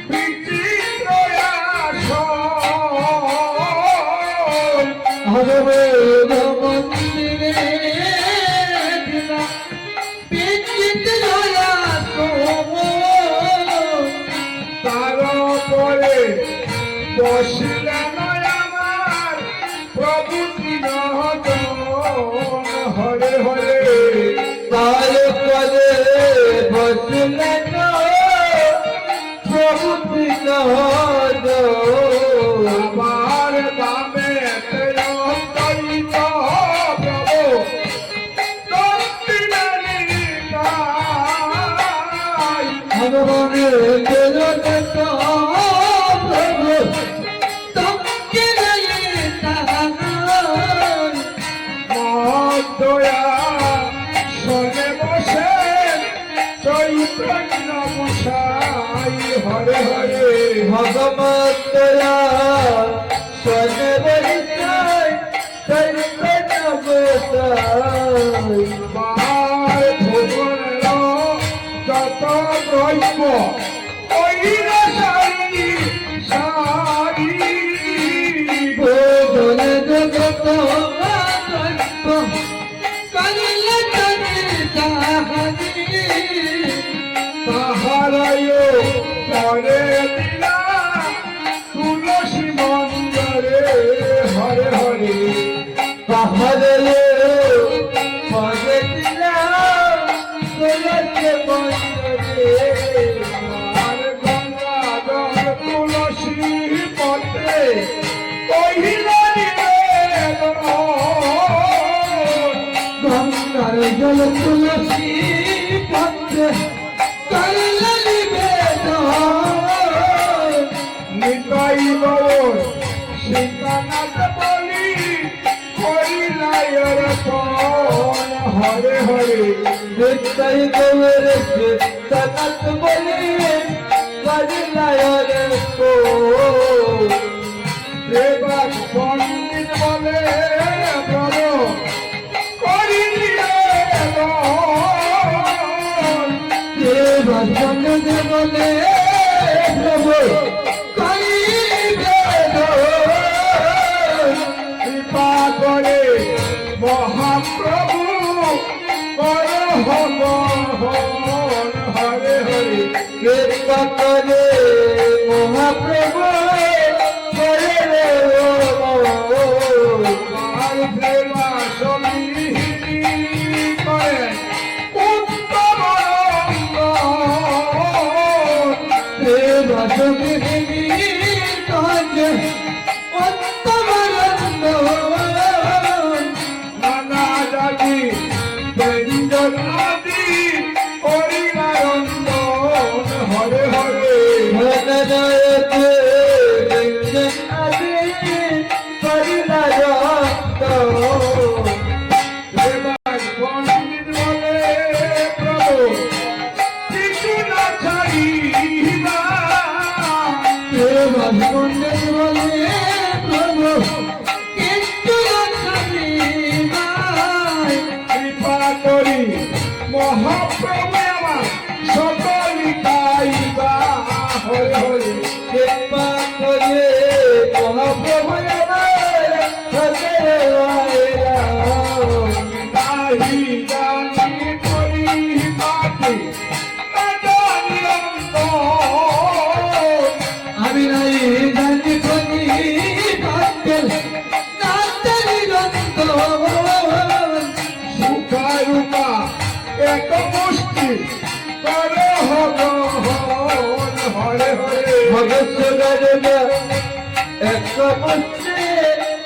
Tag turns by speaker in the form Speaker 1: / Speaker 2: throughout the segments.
Speaker 1: বিচিত্র বসিলেন আমার প্রভু তিনজন হরে হরে
Speaker 2: তার পদে বসলেন প্রভু তিনজন
Speaker 1: আমার বামে দৈত প্রভু
Speaker 2: ভগবানের
Speaker 1: দয়া সনে বসে চৈত্র নমসাই হরে হরে
Speaker 2: ভগবান দয়া সনে বসে চৈত্র নমসাই
Speaker 1: মার ভুবনের যত দ্রব্য ওইর সারি সারি
Speaker 2: ভোজনে জগত
Speaker 1: তাহারায় পরে দিলা তুলসী মন্দিরে হরে হরে
Speaker 2: তাহারে পদে দিলাম তুলসী মন্দিরে
Speaker 1: আর গঙ্গাধর তুলসী পত্রে কহিল
Speaker 2: গঙ্গার জল তুলসী পত্রে করল নিবেদন
Speaker 1: নিতাই গৌর সীতানাথ বলি করিলায়র পণ হরে হরে
Speaker 2: নিতাই গৌর সীতানাথ বলি করিলায়র পণ
Speaker 1: দেবাক পণ্ডিত বলে প্রভু করিলে
Speaker 2: দেবসঙ্গ বলে প্রভু
Speaker 1: কৃপা করে মহাপ্রভু কর হরে হরে
Speaker 2: কৃপা করে মহাপ্রভু করে
Speaker 1: আর প্রেমা সমীহিনী করে উত্তম নানা জাতি ব্যঞ্জন আদি হরিনারন্দ হরে হরে দেবাক পণ্ডিত বলে প্রভু কিছু না ছাড়িবা কৃপা করি মহাপ্রভু আমার সকলি গাইবা হরে হরে গাহি গানি করি পাখি জানি অন্ত
Speaker 2: আমি নাই জানি করি পাতেল নাচনি রন্ত
Speaker 1: সুখা রূপা এক মুষ্টি করে হরে হরে
Speaker 2: ভগত এক মুষ্টি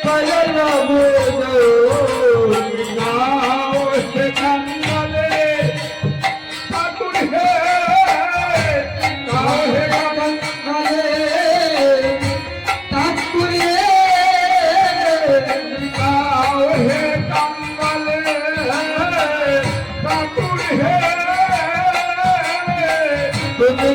Speaker 2: পালন
Speaker 1: নাও সে কাঙ্গালে ঠাকুর হে নাও হে নাও হে কাঙ্গালে ঠাকুর হে
Speaker 2: তুমি